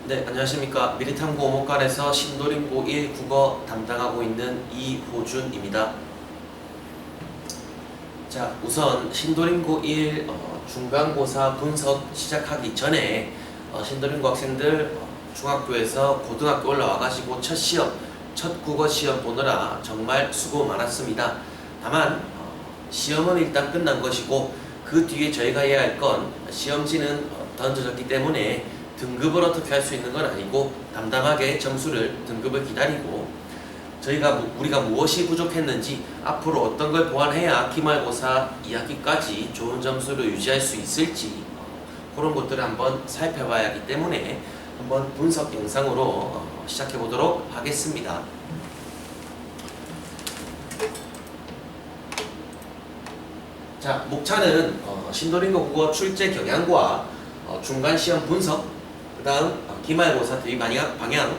네, 안녕하십니까. 미리탐구 오목관에서 신도림고 1 국어 담당하고 있는 이호준입니다. 자, 우선 신도림고 1 중간고사 분석 시작하기 전에 신도림고 학생들 중학교에서 고등학교 올라와가지고 첫 시험, 첫 국어 시험 보느라 정말 수고 많았습니다. 다만 시험은 일단 끝난 것이고 그 뒤에 저희가 해야 할 건 시험지는 던져졌기 때문에 등급을 어떻게 할 수 있는 건 아니고 담담하게 점수를 등급을 기다리고 우리가 무엇이 부족했는지 앞으로 어떤 걸 보완해야 기말고사 2학기까지 좋은 점수를 유지할 수 있을지 그런 것들을 한번 살펴봐야 하기 때문에 한번 분석 영상으로 시작해 보도록 하겠습니다. 자, 목차는 신도림고 국어 출제 경향과 중간시험 분석, 그 다음 기말고사 대비 방향,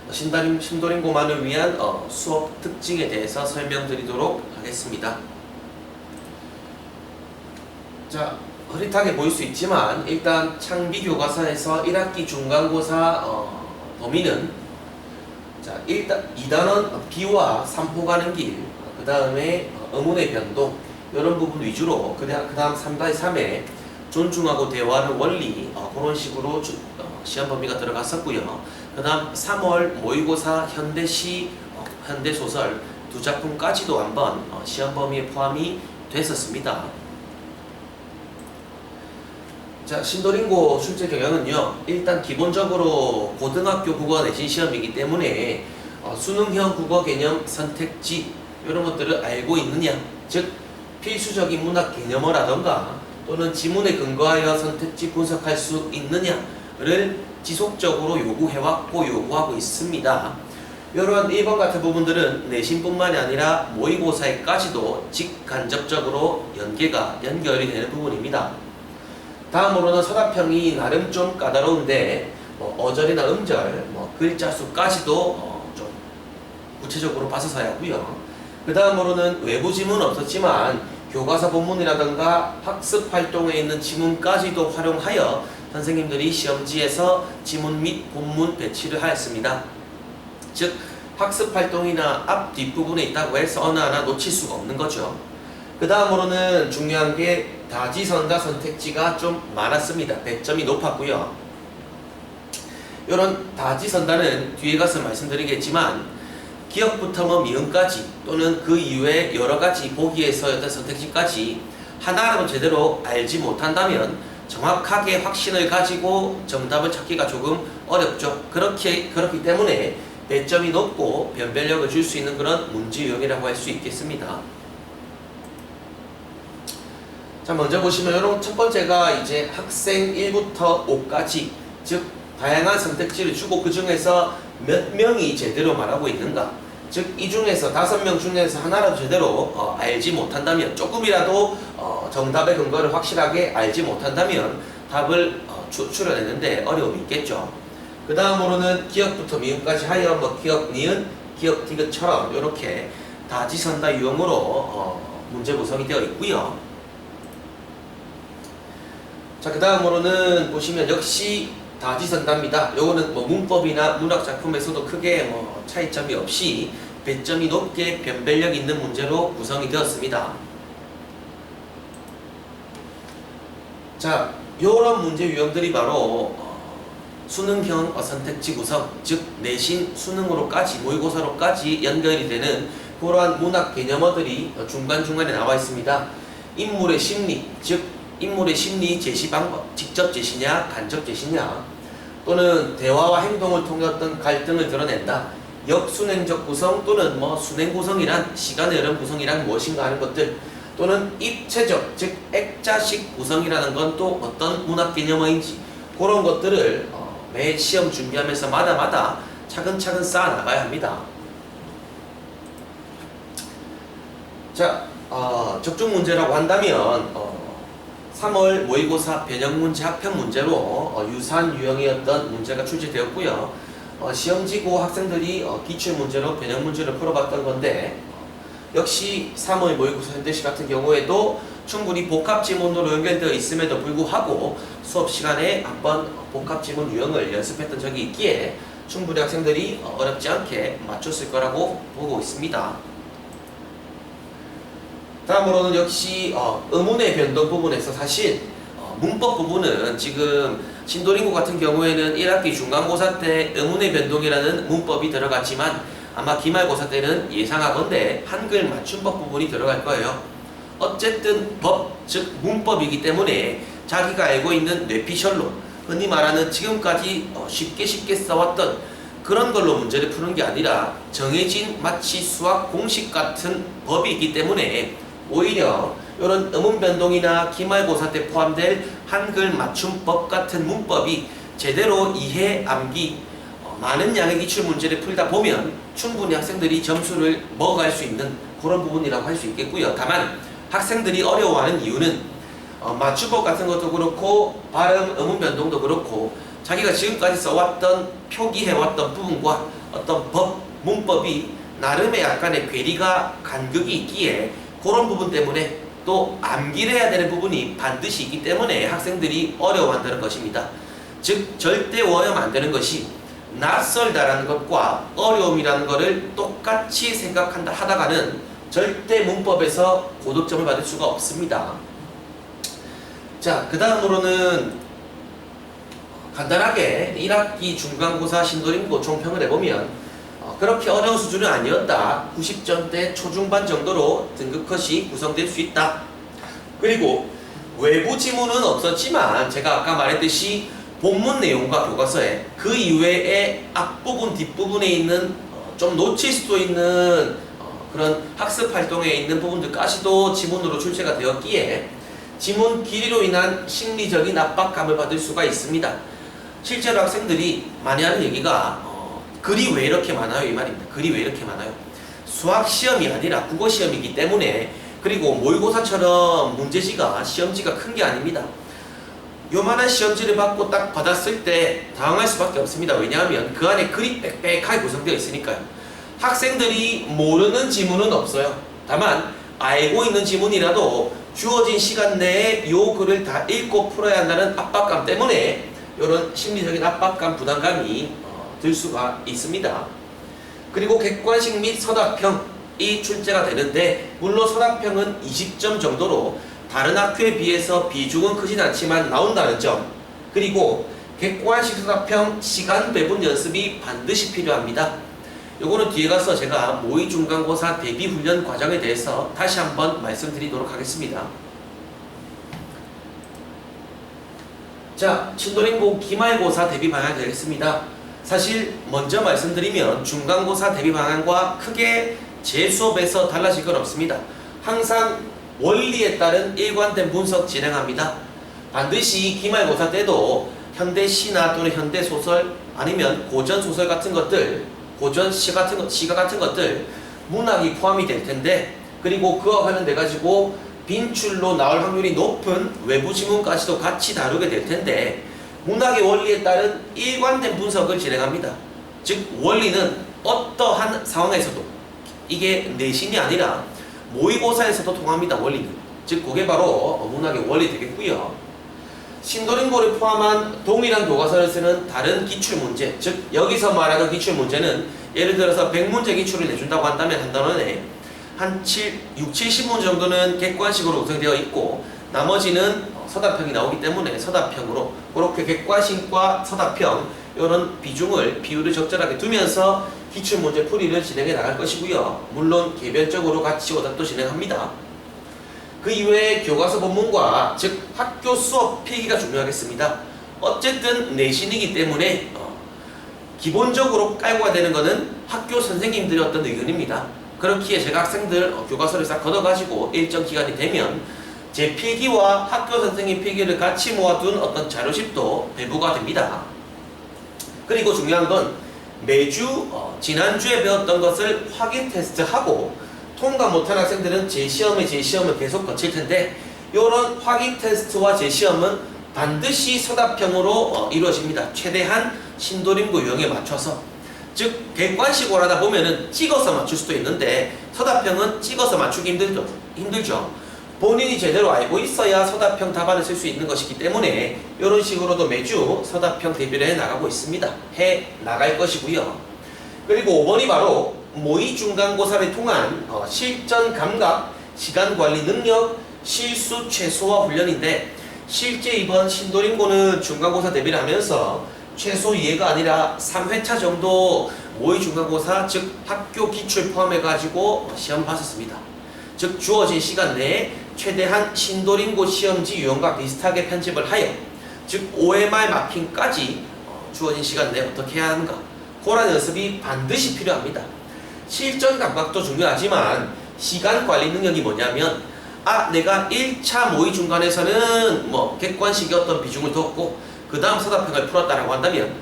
신도림고만을 위한 수업 특징에 대해서 설명드리도록 하겠습니다. 자, 흐릿하게 보일 수 있지만 일단 창비교과서에서 1학기 중간고사 범위는 자, 일단 2단원 비와 산포 가는 길, 그 다음에 어문의 변동 이런 부분 위주로 그 다음 3-3에 존중하고 대화하는 원리 그런 식으로 시험 범위가 들어갔었고요. 그 다음 3월 모의고사 현대시, 현대소설 두 작품까지도 한번 시험 범위에 포함이 됐었습니다. 자, 신도림고 출제 경향은요, 일단 기본적으로 고등학교 국어 내신 시험이기 때문에 수능형 국어 개념 선택지 이런 것들을 알고 있느냐, 즉 필수적인 문학 개념어라던가 또는 지문에 근거하여 선택지 분석할 수 있느냐를 지속적으로 요구해왔고 요구하고 있습니다. 이러한 1번 같은 부분들은 내신뿐만이 아니라 모의고사에까지도 직간접적으로 연결이 되는 부분입니다. 다음으로는 서답형이 나름 좀 까다로운데 어절이나 음절, 글자 수까지도 좀 구체적으로 봐서 사야 하고요. 그 다음으로는 외부 지문은 없었지만 교과서 본문이라든가 학습 활동에 있는 지문까지도 활용하여 선생님들이 시험지에서 지문 및 본문 배치를 하였습니다. 즉 학습 활동이나 앞 뒷부분에 있다고 해서 어느 하나 놓칠 수가 없는 거죠. 그 다음으로는 중요한 게 다지선다 선택지가 좀 많았습니다. 100점이 높았고요. 이런 다지선다는 뒤에 가서 말씀드리겠지만 기억부터 미음까지 또는 그 이후에 여러가지 보기에서 어떤 선택지까지 하나라도 제대로 알지 못한다면 정확하게 확신을 가지고 정답을 찾기가 조금 어렵죠. 그렇기 때문에 배점이 높고 변별력을 줄 수 있는 그런 문제 유형이라고 할 수 있겠습니다. 자, 먼저 보시면 이런 첫 번째가 이제 학생 1부터 5까지 즉 다양한 선택지를 주고 그 중에서 몇 명이 제대로 말하고 있는가, 즉 이 중에서 5명 중에서 하나라도 제대로 알지 못한다면, 조금이라도 정답의 근거를 확실하게 알지 못한다면 답을 추출해내는데 어려움이 있겠죠. 그 다음으로는 기억부터 미음까지 하여 기억, 니은, 기억, 디귿처럼 이렇게 다지선다 유형으로 문제 구성이 되어 있고요. 자, 그 다음으로는 보시면 역시 다지선다입니다. 요거는 문법이나 문학작품에서도 크게 차이점이 없이 배점이 높게 변별력 있는 문제로 구성이 되었습니다. 자, 요런 문제 유형들이 바로 수능형 선택지 구성, 즉 내신 수능으로까지 모의고사로까지 연결이 되는 그러한 문학 개념어들이 중간중간에 나와 있습니다. 인물의 심리, 즉 인물의 심리 제시 방법, 직접 제시냐 간접 제시냐, 또는 대화와 행동을 통해 어떤 갈등을 드러낸다, 역순행적 구성 또는 순행 구성이란 시간의 흐름 구성이란 무엇인가 하는 것들, 또는 입체적 즉 액자식 구성이라는 건 또 어떤 문학 개념어인지 그런 것들을 매 시험 준비하면서 마다 차근차근 쌓아 나가야 합니다. 자, 적중 문제라고 한다면 3월 모의고사 변형문제 합평 문제로 유사한 유형이었던 문제가 출제되었고요. 시험지고 학생들이 기출문제로 변형문제를 풀어봤던 건데 역시 3월 모의고사 현대시 같은 경우에도 충분히 복합 지문으로 연결되어 있음에도 불구하고 수업 시간에 한번 복합 지문 유형을 연습했던 적이 있기에 충분히 학생들이 어렵지 않게 맞췄을 거라고 보고 있습니다. 다음으로는 역시 의문의 변동 부분에서 사실 문법 부분은 지금 신도림고 같은 경우에는 1학기 중간고사 때 의문의 변동이라는 문법이 들어갔지만 아마 기말고사 때는 예상하건대 한글 맞춤법 부분이 들어갈 거예요. 어쨌든 법, 즉 문법이기 때문에 자기가 알고 있는 뇌피셜로 흔히 말하는 지금까지 쉽게 써왔던 그런 걸로 문제를 푸는 게 아니라 정해진 마치 수학 공식 같은 법이 있기 때문에 오히려 이런 의문변동이나 기말고사 때 포함될 한글 맞춤법 같은 문법이 제대로 이해, 암기, 많은 양의 기출문제를 풀다 보면 충분히 학생들이 점수를 먹어갈 수 있는 그런 부분이라고 할 수 있겠고요. 다만 학생들이 어려워하는 이유는 맞춤법 같은 것도 그렇고 발음, 의문변동도 그렇고 자기가 지금까지 써왔던 표기해왔던 부분과 어떤 법, 문법이 나름의 약간의 괴리가 간극이 있기에 그런 부분 때문에 또 암기를 해야 되는 부분이 반드시 있기 때문에 학생들이 어려워한다는 것입니다. 즉 절대 오해하면 안 되는 것이 낯설다라는 것과 어려움이라는 것을 똑같이 생각한다 하다가는 절대 문법에서 고득점을 받을 수가 없습니다. 자, 그 다음으로는 간단하게 1학기 중간고사 신도림고 총평을 해보면 그렇게 어려운 수준은 아니었다. 90점대 초중반 정도로 등급컷이 구성될 수 있다. 그리고 외부 지문은 없었지만 제가 아까 말했듯이 본문 내용과 교과서에 그 이외에 앞부분 뒷부분에 있는 좀 놓칠 수도 있는 그런 학습 활동에 있는 부분들까지도 지문으로 출제가 되었기에 지문 길이로 인한 심리적인 압박감을 받을 수가 있습니다. 실제로 학생들이 많이 하는 얘기가 글이 왜 이렇게 많아요? 이 말입니다. 글이 왜 이렇게 많아요? 수학 시험이 아니라 국어 시험이기 때문에 그리고 모의고사처럼 문제지가 시험지가 큰 게 아닙니다. 요만한 시험지를 받고 딱 받았을 때 당황할 수밖에 없습니다. 왜냐하면 그 안에 글이 빽빽하게 구성되어 있으니까요. 학생들이 모르는 지문은 없어요. 다만 알고 있는 지문이라도 주어진 시간 내에 요 글을 다 읽고 풀어야 한다는 압박감 때문에 이런 심리적인 압박감, 부담감이 들 수가 있습니다. 그리고 객관식 및 서답형이 출제가 되는데 물론 서답형은 20점 정도로 다른 학교에 비해서 비중은 크진 않지만 나온다는 점, 그리고 객관식 서답형 시간 배분 연습이 반드시 필요합니다. 요거는 뒤에 가서 제가 모의 중간고사 대비 훈련 과정에 대해서 다시 한번 말씀드리도록 하겠습니다. 자, 신도림고 기말고사 대비 방향이 되겠습니다. 사실 먼저 말씀드리면 중간고사 대비 방향과 크게 제 수업에서 달라질 건 없습니다. 항상 원리에 따른 일관된 분석 진행합니다. 반드시 기말고사 때도 현대시나 또는 현대소설 아니면 고전소설 같은 것들, 고전시 시가 같은 것들 문학이 포함이 될 텐데 그리고 그와 관련돼 가지고 빈출로 나올 확률이 높은 외부 지문까지도 같이 다루게 될 텐데 문학의 원리에 따른 일관된 분석을 진행합니다. 즉 원리는 어떠한 상황에서도 이게 내신이 아니라 모의고사에서도 통합니다. 원리는. 즉 그게 바로 문학의 원리 되겠고요. 신도림고를 포함한 동일한 교과서를 쓰는 다른 기출문제, 즉 여기서 말하는 기출문제는 예를 들어서 100문제 기출을 내준다고 한다면 한 단원에 한 6, 70문제 정도는 객관식으로 구성되어 있고 나머지는 서답형이 나오기 때문에 서답형으로 그렇게 객관식과 서답형 이런 비율을 적절하게 두면서 기출문제 풀이를 진행해 나갈 것이고요. 물론 개별적으로 같이 오답도 진행합니다. 그 이외에 교과서 본문과 즉 학교 수업 필기가 중요하겠습니다. 어쨌든 내신이기 때문에 기본적으로 깔고 가야 되는 것은 학교 선생님들의 어떤 의견입니다. 그렇기에 제가 학생들 교과서를 싹 걷어가지고 일정 기간이 되면 제 필기와 학교 선생님 필기를 같이 모아둔 어떤 자료집도 배부가 됩니다. 그리고 중요한 건 매주 지난주에 배웠던 것을 확인 테스트하고 통과 못한 학생들은 재시험을 계속 거칠 텐데 이런 확인 테스트와 재시험은 반드시 서답형으로 이루어집니다. 최대한 신도림고 유형에 맞춰서. 즉 객관식으로 하다 보면은 찍어서 맞출 수도 있는데 서답형은 찍어서 맞추기 힘들죠. 본인이 제대로 알고 있어야 서답형 답안을 쓸 수 있는 것이기 때문에 이런 식으로도 매주 서답형 대비를 해 나가고 있습니다. 해 나갈 것이고요. 그리고 5번이 바로 모의 중간고사를 통한 실전 감각, 시간 관리 능력, 실수 최소화 훈련인데 실제 이번 신도림고는 중간고사 대비를 하면서 최소 2회가 아니라 3회차 정도 모의 중간고사 즉 학교 기출 포함해가지고 시험 봤었습니다. 즉 주어진 시간 내에 최대한 신도림고 시험지 유형과 비슷하게 편집을 하여 즉 5회말 마킹까지 주어진 시간 내에 어떻게 해야 하는가 그런 연습이 반드시 필요합니다. 실전 감각도 중요하지만 시간 관리 능력이 뭐냐면 내가 1차 모의 중간에서는 객관식의 어떤 비중을 뒀고 그 다음 서답형을 풀었다라고 한다면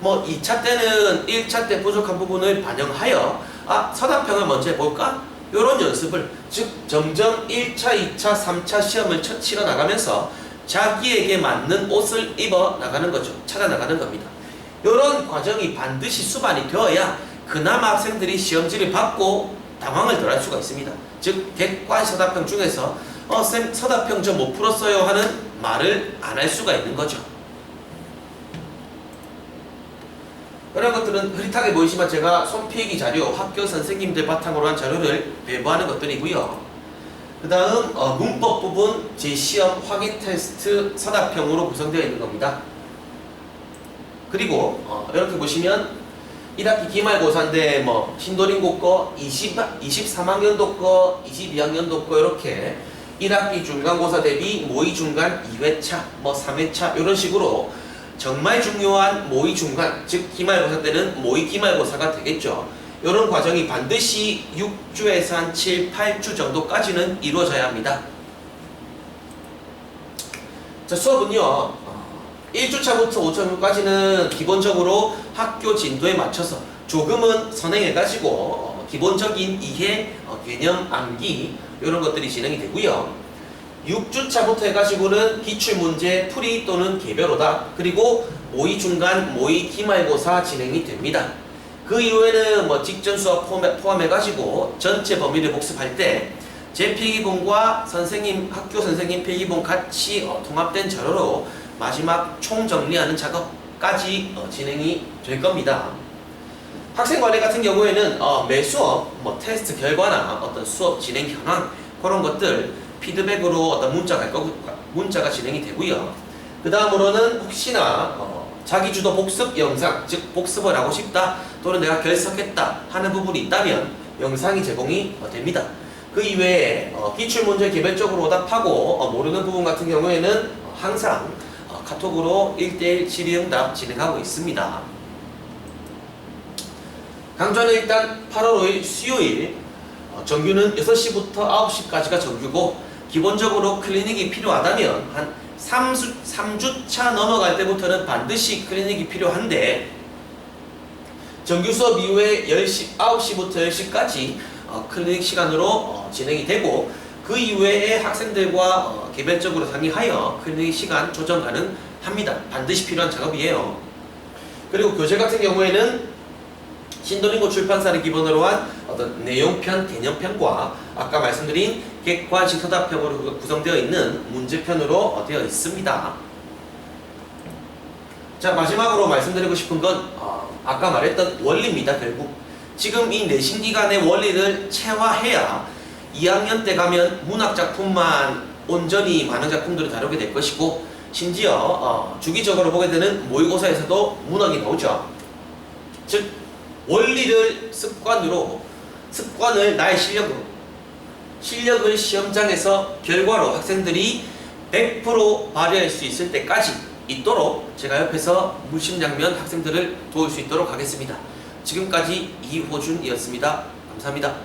2차 때는 1차 때 부족한 부분을 반영하여 서답형을 먼저 해볼까? 이런 연습을 즉 점점 1차, 2차, 3차 시험을 치러 나가면서 자기에게 맞는 옷을 입어 나가는 거죠. 찾아 나가는 겁니다. 이런 과정이 반드시 수반이 되어야 그나마 학생들이 시험지를 받고 당황을 덜 할 수가 있습니다. 즉 객관 서답형 중에서 쌤 서답형 저 못 풀었어요 하는 말을 안 할 수가 있는 거죠. 그런 것들은 흐릿하게 보이지만 제가 손필기 자료, 학교 선생님들 바탕으로 한 자료를 배부하는 것들이고요. 그 다음 문법 부분 제시험 확인 테스트 서답형으로 구성되어 있는 겁니다. 그리고 이렇게 보시면 1학기 기말고사인데 신도림고 거, 23학년도 거, 22학년도 거 이렇게 1학기 중간고사 대비 모의 중간 2회차, 3회차 이런 식으로 정말 중요한 모의 중간, 즉 기말고사 때는 모의 기말고사가 되겠죠. 이런 과정이 반드시 6주에서 한 7, 8주 정도까지는 이루어져야 합니다. 자, 수업은요 1주차부터 5차까지는 기본적으로 학교 진도에 맞춰서 조금은 선행해가지고 기본적인 이해, 개념, 암기 이런 것들이 진행이 되고요. 6주차부터 해가지고는 기출문제 풀이 또는 개별 오답 그리고 모의 중간, 모의 기말고사 진행이 됩니다. 그 이후에는 직전 수업 포함해가지고 전체 범위를 복습할 때 제 필기본과 학교 선생님 필기본 같이 통합된 자료로 마지막 총정리하는 작업까지 진행이 될 겁니다. 학생관리 같은 경우에는 매 수업 테스트 결과나 어떤 수업 진행 현황 그런 것들 피드백으로 어떤 문자가 진행이 되고요. 그 다음으로는 혹시나 자기주도 복습 영상, 즉 복습을 하고 싶다 또는 내가 결석했다 하는 부분이 있다면 영상이 제공이 됩니다. 그 이외에 기출문제 개별적으로 오답하고 모르는 부분 같은 경우에는 항상 카톡으로 1대1 질의응답 진행하고 있습니다. 강좌는 일단 8월 5일 수요일 정규는 6시부터 9시까지가 정규고 기본적으로 클리닉이 필요하다면 한 3주차 넘어갈 때부터는 반드시 클리닉이 필요한데 정규 수업 이후에 9시부터 10시까지 클리닉 시간으로 진행이 되고 그 이외에 학생들과 개별적으로 상의하여 클리닉 시간 조정 가능합니다. 반드시 필요한 작업이에요. 그리고 교재 같은 경우에는 신도림고 출판사를 기본으로 한 어떤 내용편, 개념편과 아까 말씀드린 객관식 서답형으로 구성되어 있는 문제편으로 되어 있습니다. 자, 마지막으로 말씀드리고 싶은 건 아까 말했던 원리입니다. 결국 지금 이 내신 기간의 원리를 체화해야 2학년 때 가면 문학작품만 온전히 많은 작품들을 다루게 될 것이고 심지어 주기적으로 보게 되는 모의고사에서도 문학이 나오죠. 즉 원리를 습관을 나의 실력을 시험장에서 결과로 학생들이 100% 발휘할 수 있을 때까지 있도록 제가 옆에서 물심양면 학생들을 도울 수 있도록 하겠습니다. 지금까지 이호준이었습니다. 감사합니다.